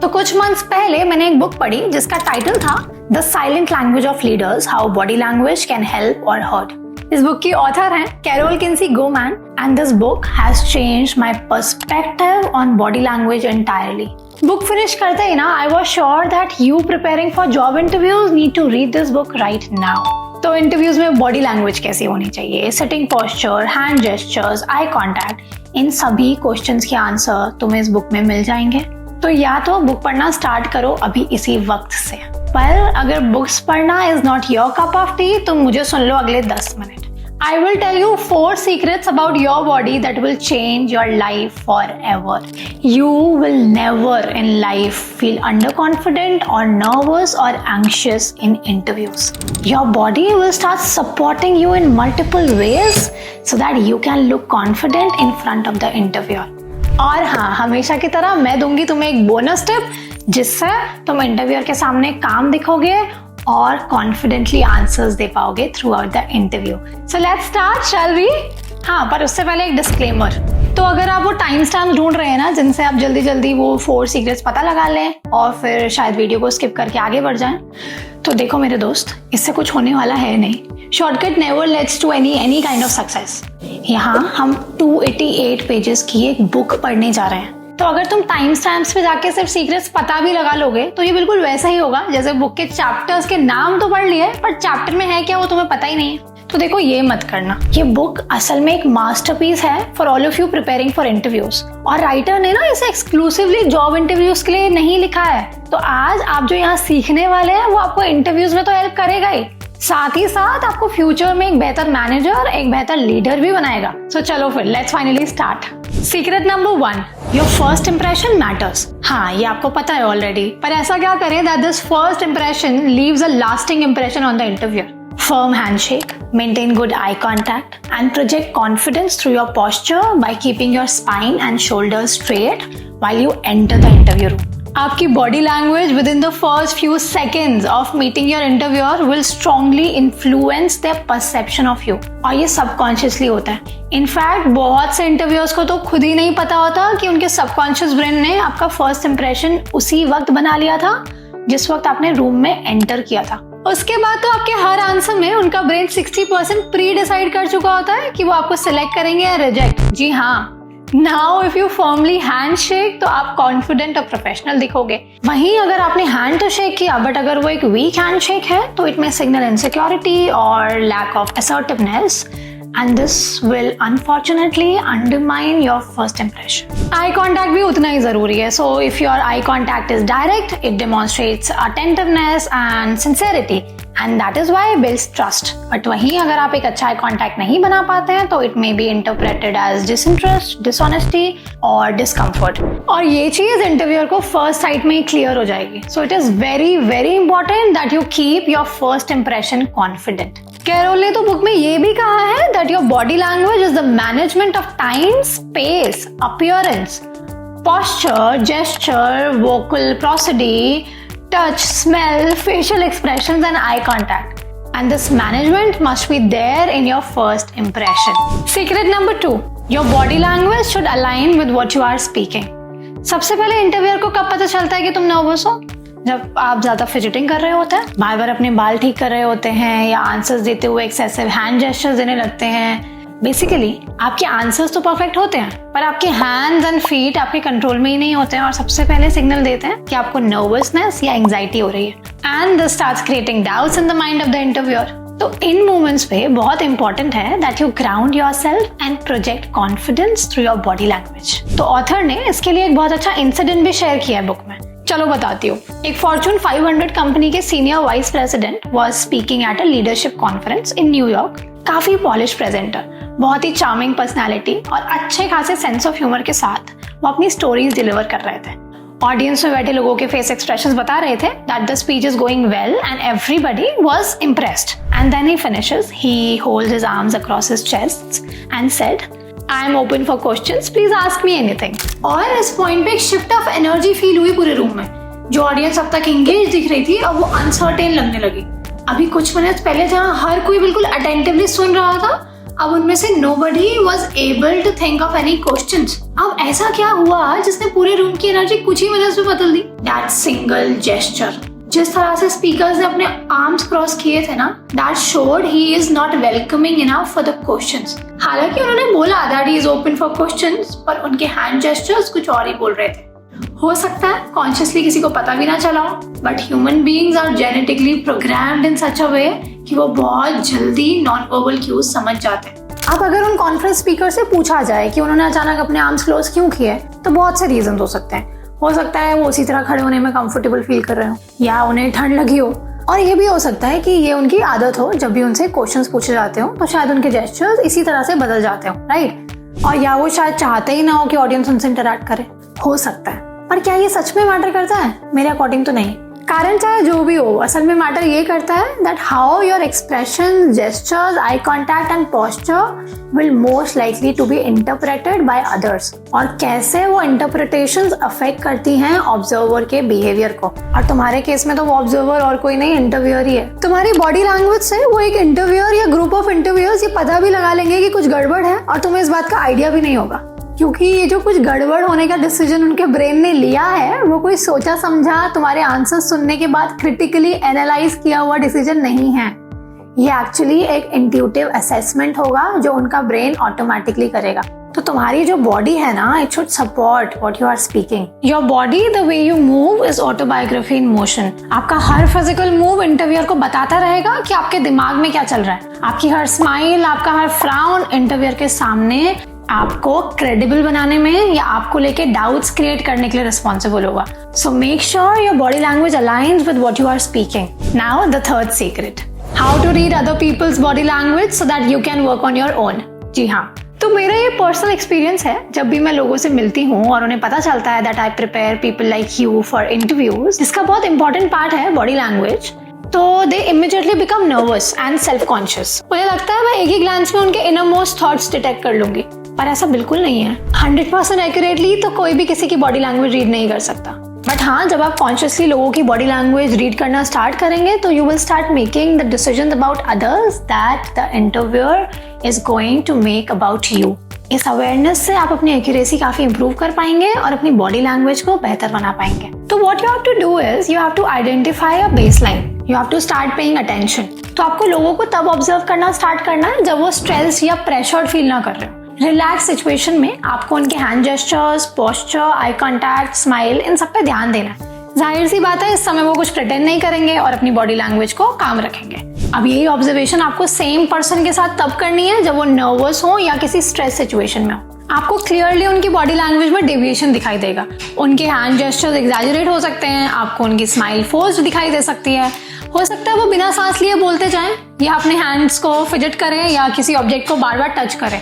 तो कुछ मंथ्स पहले मैंने एक बुक पढ़ी जिसका टाइटल था the silent language of leaders, how body language can help और हर्ट। इस बुक की ऑथर हैं Carol Kinsey Goman and this book has changed my perspective on body language entirely. Book finish करते ही ना I was sure that you preparing for job interviews need to read this book right now. तो interviews में body language कैसी होनी चाहिए, sitting posture, hand gestures, eye contact, इन सभी questions के आंसर तुम्हें इस बुक में मिल जाएंगे। तो या तो बुक पढ़ना स्टार्ट करो अभी इसी वक्त से, पर अगर बुक्स पढ़ना is not your cup of T तो मुझे सुन लो अगले 10 minute. I will tell you 4 secrets about your body that will change your life forever. You will never in life feel underconfident or nervous or anxious in interviews. Your body will start supporting you in multiple ways so that you can look confident in front of the interviewer. और हाँ, हमेशा की तरह मैं दूंगी तुम्हें एक bonus tip जिससे तुम इंटरव्यूअर के सामने काम दिखोगे और कॉन्फिडेंटली आंसर्स दे पाओगे throughout the interview. So let's start, shall we? हाँ, पर उससे पहले एक डिस्क्लेमर। तो अगर आप वो टाइम स्टैम्प ढूंढ रहे हैं ना जिनसे आप जल्दी जल्दी वो 4 सीक्रेट्स पता लगा लें और फिर शायद वीडियो को स्किप करके आगे बढ़ जाएं, तो देखो मेरे दोस्त, इससे कुछ होने वाला है नहीं। Shortcut never lets to any kind of success. यहाँ हम 288 पेजेस की एक बुक पढ़ने जा रहे हैं। तो अगर तुम टाइम स्टैम्प्स पे जाके सिर्फ सीक्रेट्स पता भी लगा लोगे तो ये बिल्कुल वैसा ही होगा जैसे बुक के चैप्टर्स के नाम तो पढ़ लिए पर चैप्टर में है क्या वो तुम्हें पता ही नहीं है। तो देखो ये मत करना, ये बुक असल में एक मास्टरपीस है for all of you preparing for interviews. और राइटर ने ना इसे एक्सक्लूसिवली जॉब इंटरव्यूज के लिए नहीं लिखा है। तो आज आप जो यहाँ सीखने वाले हैं वो आपको इंटरव्यूज में तो हेल्प करेगा ही, साथ ही साथ आपको फ्यूचर में एक बेहतर मैनेजर, एक बेहतर लीडर भी बनाएगा। सो चलो फिर let's finally start. Secret number 1, your first impression matters. हाँ, ये आपको पता है ऑलरेडी, पर ऐसा क्या करें that this first impression leaves a lasting impression on the interviewer. Firm handshake, maintain good eye contact, and project confidence through your posture by keeping your spine and shoulders straight while you enter the interview room. आपकी body language with in the first few seconds of meeting your interviewer will strongly influence their perception of you. और ये subconsciously होता है। In fact बहुत से interviewers को तो खुद ही नहीं पता होता कि उनके सबकॉन्शियस ब्रेन ने आपका फर्स्ट इंप्रेशन उसी वक्त बना लिया था जिस वक्त आपने रूम में एंटर किया था। उसके बाद तो आपके हर आंसर में उनका ब्रेन 60% प्री डिसाइड कर चुका होता है कि वो आपको सिलेक्ट करेंगे या रिजेक्ट। जी हाँ, now if you firmly hand shake तो आप कॉन्फिडेंट और प्रोफेशनल दिखोगे। वहीं अगर आपने हैंड तो शेक किया बट अगर वो एक वीक हैंड शेक है तो इट मे सिग्नल इनसिक्योरिटी और lack of assertiveness and this will unfortunately undermine your first impression. Eye contact भी उतना ही जरूरी है। So if your eye contact is direct, it demonstrates attentiveness and sincerity and that is why it builds trust. But वहीं अगर आप एक अच्छा eye contact नहीं बना पाते हैं तो it may be interpreted as disinterest, dishonesty और discomfort. और ये चीज इंटरव्यूअर को फर्स्ट साइट में ही क्लियर हो जाएगी। So it is very very important that you keep your first impression confident. Carol ने तो बुक में ये भी कहा है that your body language is the management of time, space, appearance, posture, gesture, vocal prosody, touch, smell, facial expressions and eye contact. And this management must be there in your first impression. Secret number 2, your body language should align with what you are speaking. सबसे पहले interviewer को कब पता चलता है कि तुम nervous हो? जब आप ज्यादा फिजिटिंग कर रहे होते हैं, बार बार अपने बाल ठीक कर रहे होते हैं या आंसर्स देते हुए एक्सेसिव हैंड जेस्चर्स देने लगते हैं। बेसिकली आपके आंसर्स तो परफेक्ट होते हैं पर आपके हैंड्स एंड फीट आपके कंट्रोल में ही नहीं होते हैं और सबसे पहले सिग्नल देते हैं कि आपको नर्वसनेस या एंजाइटी हो रही है। And this starts creating doubts in the mind of the interviewer. तो इन मोमेंट्स पे बहुत इंपॉर्टेंट है that you ground yourself and project confidence through your body language. तो ऑथर ने इसके लिए एक बहुत अच्छा इंसिडेंट भी शेयर किया है बुक में। चलो बताती हूँ। एक फॉर्च्यून 500 कंपनी के senior vice president was speaking at a leadership conference in New York. काफी पॉलिश प्रेजेंटर, बहुत ही चार्मिंग पर्सनालिटी और अच्छे खासे सेंस ऑफ ह्यूमर के साथ वो अपनी स्टोरीज डिलीवर कर रहे थे। ऑडियंस में बैठे लोगों के फेस एक्सप्रेशंस बता रहे थे that the speech is going well and everybody was impressed. And then he finishes, he holds his arms across his chest and said, I am open for questions, please ask me anything. और इस point पे एक shift of energy feel हुई पूरे room में। जो audience अब तक एंगेज दिख रही थी अब वो अनसर्टेन लगने लगी। अभी कुछ मिनट पहले जहाँ हर कोई बिल्कुल अटेंटिवली सुन रहा था, अब उनमें से nobody was able to think of any questions. अब ऐसा क्या हुआ जिसने पूरे रूम की एनर्जी कुछ ही मिनट्स में बदल दी? That single gesture. जिस तरह से स्पीकर्स ने अपने आर्म्स क्रॉस किए थे ना, that showed he is not welcoming enough for the questions. हालांकि उन्होंने बोला that he is open for questions, पर उनके हैंड जेस्चर्स कुछ और ही बोल रहे थे। हो सकता है कॉन्शियसली किसी को पता भी ना चला हो, but human beings are genetically programmed in such a way कि वो बहुत जल्दी नॉन वर्बल क्यूज समझ जाते हैं। अब अगर उन कॉन्फ्रेंस स्पीकर से पूछा जाए कि उन्होंने अचानक अपने आर्म्स क्लोज क्यों किए, तो बहुत से रीजन हो सकते हैं। हो सकता है वो उसी तरह खड़े होने में कंफर्टेबल फील कर रहे हो, या उन्हें ठंड लगी हो, और ये भी हो सकता है कि ये उनकी आदत हो, जब भी उनसे क्वेश्चंस पूछे जाते हो तो शायद उनके जेस्चर्स इसी तरह से बदल जाते हो, राइट? और या वो शायद चाहते ही ना हो कि ऑडियंस उनसे इंटरैक्ट करे, हो सकता है। पर क्या ये सच में मैटर करता है? मेरे अकॉर्डिंग तो नहीं। कारण चाहे जो भी हो, असल में मैटर ये करता है that how your expression, gestures, eye contact and posture will most likely to be interpreted by others, और कैसे वो इंटरप्रिटेशंस अफेक्ट करती हैं ऑब्जर्वर के बिहेवियर को। और तुम्हारे केस में तो वो ऑब्जर्वर और कोई नहीं, इंटरव्यूअर ही है। तुम्हारी बॉडी लैंग्वेज से वो एक इंटरव्यूअर या ग्रुप ऑफ इंटरव्यूअर्स ये पता भी लगा लेंगे कि कुछ गड़बड़ है, और तुम्हें इस बात का आइडिया भी नहीं होगा, क्योंकि ये जो कुछ गड़बड़ होने का डिसीजन उनके ब्रेन ने लिया है, वो कोई सोचा समझा तुम्हारे आंसर सुनने के बाद क्रिटिकली एनालाइज किया हुआ डिसीजन नहीं है। ये एक्चुअली एक इंट्यूटिव असेसमेंट होगा जो उनका ब्रेन ऑटोमेटिकली करेगा। तो तुम्हारी जो बॉडी है ना, it should support what you are speaking. Your body, the way you move is autobiography in motion. आपका हर फिजिकल मूव इंटरव्यूअर को बताता रहेगा कि आपके दिमाग में क्या चल रहा है। आपकी हर स्माइल, आपका हर फ्राउन इंटरव्यूअर के सामने आपको क्रेडिबल बनाने में या आपको लेके डाउट्स क्रिएट करने के लिए रिस्पॉन्सिबल होगा। So make sure your body language aligns with what you are speaking. Now the third secret, how to read other people's body language so that you can work on your own. जी हाँ, तो मेरा ये personal experience है। जब भी मैं लोगों से मिलती हूँ और उन्हें पता चलता है that I prepare people like you for interviews, जिसका बहुत इंपॉर्टेंट पार्ट है बॉडी लैंग्वेज, तो दे immediately become nervous and self conscious. मुझे लगता है मैं एक ही ग्लांस में उनके इनर मोस्ट थॉट्स डिटेक्ट कर लूंगी, पर ऐसा बिल्कुल नहीं है। 100% एक्यूरेटली तो कोई भी किसी की बॉडी लैंग्वेज रीड नहीं कर सकता। बट हाँ, जब आप कॉन्शियसली लोगों की बॉडी लैंग्वेज रीड करना स्टार्ट करेंगे तो you will start making the decisions about others that the interviewer is going to make about you. इस अवेयरनेस से आप अपनी एक्यूरेसी काफी इंप्रूव कर पाएंगे और अपनी बॉडी लैंग्वेज को बेहतर बना पाएंगे। तो what you have to do is you have to identify a baseline, you have to start paying attention. तो आपको लोगों को तब ऑब्जर्व करना स्टार्ट करना है जब वो स्ट्रेस या प्रेशर्ड फील ना कर रहे हो। रिलैक्स सिचुएशन में आपको उनके hand gestures, posture, eye contact, smile, इन सब पे ध्यान देना है। जाहिर सी बात है, इस समय वो कुछ प्रिटेंड नहीं करेंगे और अपनी बॉडी लैंग्वेज को काम रखेंगे। अब यही ऑब्जर्वेशन आपको सेम पर्सन के साथ तब करनी है जब वो नर्वस हो या किसी स्ट्रेस सिचुएशन में हो। आपको क्लियरली उनकी बॉडी लैंग्वेज में डेविएशन दिखाई देगा। उनके हैंड जेस्चर्स एग्जैजरेट हो सकते हैं, आपको उनकी स्माइल फोर्स्ड दिखाई दे सकती है। हो सकता है वो बिना सांस लिए बोलते जाएं या अपने हैंड्स को फिजट करें या किसी ऑब्जेक्ट को बार बार टच करें।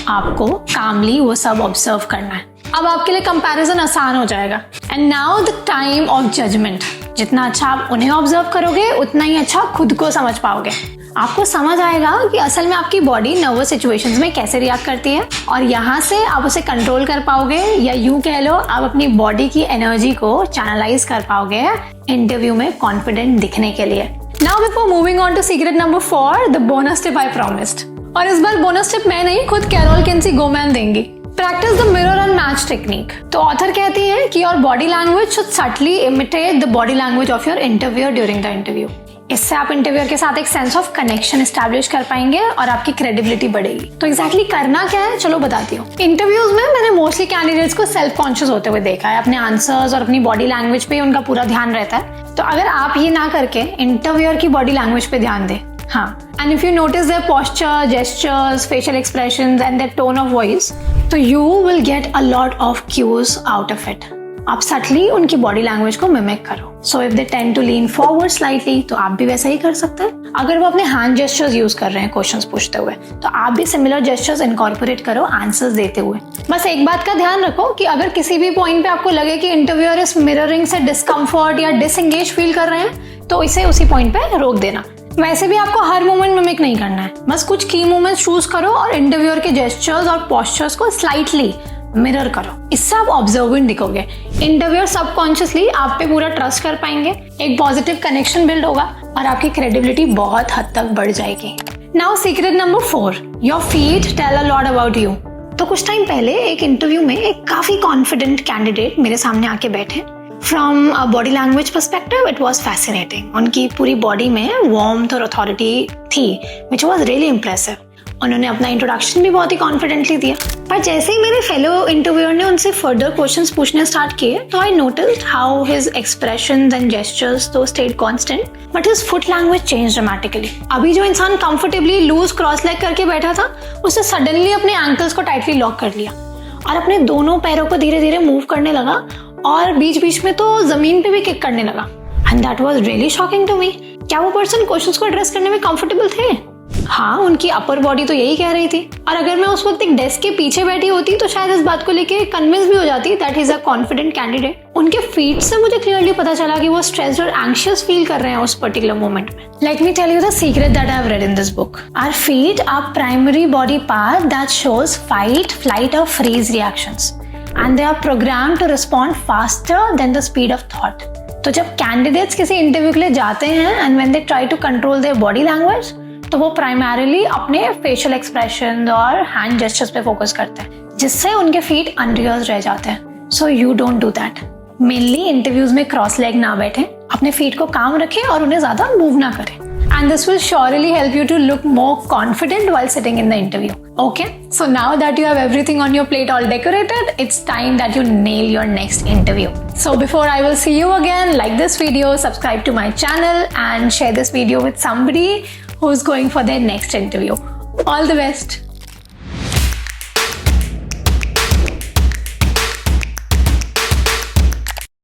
आपको कामली वो सब ऑब्जर्व करना है। अब आपके लिए कंपैरिजन आसान हो जाएगा। And now the time of judgement. जितना अच्छा आप उन्हें ऑब्जर्व करोगे उतना ही अच्छा खुद को समझ पाओगे। आपको समझ आएगा कि असल में आपकी बॉडी नर्वस सिचुएशंस में कैसे रिएक्ट करती है, और यहाँ से आप उसे कंट्रोल कर पाओगे, या यूं कह लो आप अपनी बॉडी की एनर्जी को चैनलाइज कर पाओगे इंटरव्यू में कॉन्फिडेंट दिखने के लिए। Now before moving on to secret number 4, the bonus tip I promised. और इस बार बोनस टिप मैं नहीं, खुद कैरोल किन्सी गोमैन देंगी। Practice the mirror and match technique. तो ऑथर कहती है कि your body language should subtly imitate the body language of your interviewer during the interview. इससे आप इंटरव्यूअर के साथ एक सेंस ऑफ कनेक्शन एस्टैब्लिश कर पाएंगे और आपकी क्रेडिबिलिटी बढ़ेगी। तो एग्जैक्टली करना क्या है, चलो बताती हूँ। इंटरव्यूज में मैंने मोस्टली कैंडिडेट्स को सेल्फ कॉन्शियस होते हुए देखा है। अपने आंसर्स और अपनी बॉडी लैंग्वेज पे उनका पूरा ध्यान रहता है। तो अगर आप ये ना करके इंटरव्यूअर की बॉडी लैंग्वेज पे ध्यान दें, हाँ, and if you notice their posture, gestures, facial expressions and their tone of voice, तो you will get a lot of cues out of it. आप सटली उनकी बॉडी लैंग्वेज को मिमिक करो। So if they tend to lean forward slightly, तो आप भी वैसा ही कर सकते हैं। अगर वो अपने हैंड जेस्चर्स यूज कर रहे हैं क्वेश्चंस पूछते हुए, तो आप भी सिमिलर जेस्चर्स इनकॉर्पोरेट करो आंसर्स देते हुए। बस एक बात का ध्यान रखो कि अगर किसी भी पॉइंट पे आपको लगे कि इंटरव्यूअर इस मिररिंग से डिस्कम्फर्ट या डिसएंगेज फील कर रहे हैं, तो इसे उसी पॉइंट पे रोक देना। वैसे भी आपको हर मोमेंट मिमिक नहीं करना है, बस कुछ की मोमेंट्स चूज करो और इंटरव्यूअर के जेस्चर्स और पोस्चर्स को स्लाइटली मिरर करो। इससे आप ऑब्जर्वेंट दिखोगे। इंटरव्यूअर सबकॉन्शियसली आप पे पूरा ट्रस्ट कर पाएंगे, एक पॉजिटिव कनेक्शन बिल्ड होगा और आपकी क्रेडिबिलिटी बहुत हद तक बढ़ जाएगी। Now secret number 4, your feet tell a lot about you. तो कुछ टाइम पहले एक इंटरव्यू में एक काफी कॉन्फिडेंट कैंडिडेट मेरे सामने आके बैठे। From a body language perspective it was fascinating. उनकी पूरी बॉडी में वार्मथ और अथॉरिटी थी विच वॉज रियली इम्प्रेसिव। उन्होंने अपना इंट्रोडक्शन भी बहुत ही कॉन्फिडेंटली दिया, पर जैसे ही मेरे फेलो इंटरव्यूअर ने उनसे फर्दर क्वेश्चंस पूछने स्टार्ट किए तो I noticed how his expressions and gestures तो stayed constant, but his foot language change dramatically. अभी जो इंसान कंफर्टेबली लूज क्रॉस लेग करके बैठा था, उसने सडनली अपने एंकल्स को टाइटली लॉक कर लिया और अपने दोनों पैरों को धीरे धीरे मूव करने लगा और बीच बीच में तो जमीन पे भी किक करने लगा। And that was really shocking to me. क्या वो पर्सन क्वेश्चंस को एड्रेस करने में कंफर्टेबल थे? हाँ, उनकी अपर बॉडी तो यही कह रही थी, और अगर मैं उस वक्त एक डेस्क के पीछे बैठी होती तो शायद इस बात को लेके कन्विंस भी हो जाती that he is a confident candidate. उनके फीट से मुझे क्लियरली पता चला कि वो स्ट्रेस्ड और एंग्शियस फील कर रहे हैं उस पर्टिकुलर मोमेंट में। Let me tell you the secret that I have read in this book. Our feet are primary body part that shows fight, flight और freeze reactions, and they are programmed to respond faster than the speed of thought. तो जब candidates किसी interview के लिए जाते हैं and when they try to control their body language, तो वो प्राइमरीली अपने फेशियल एक्सप्रेशन और हैंड जेस्चर्स पे फोकस करते हैं, जिससे उनके फीट अनरिहर्स्ड रह जाते हैं। So you don't do that. Mainly interviews में क्रॉस लेग ना बैठें, अपने फीट को काम रखें और उन्हें ज्यादा मूव ना करें। And this will surely help you to look more confident while sitting in the interview. Okay, so now that you have everything on your plate all decorated, it's time that you nail your next interview. So before I will see you again, like this video, subscribe to my channel and share this video with somebody who's going for their next interview. All the best.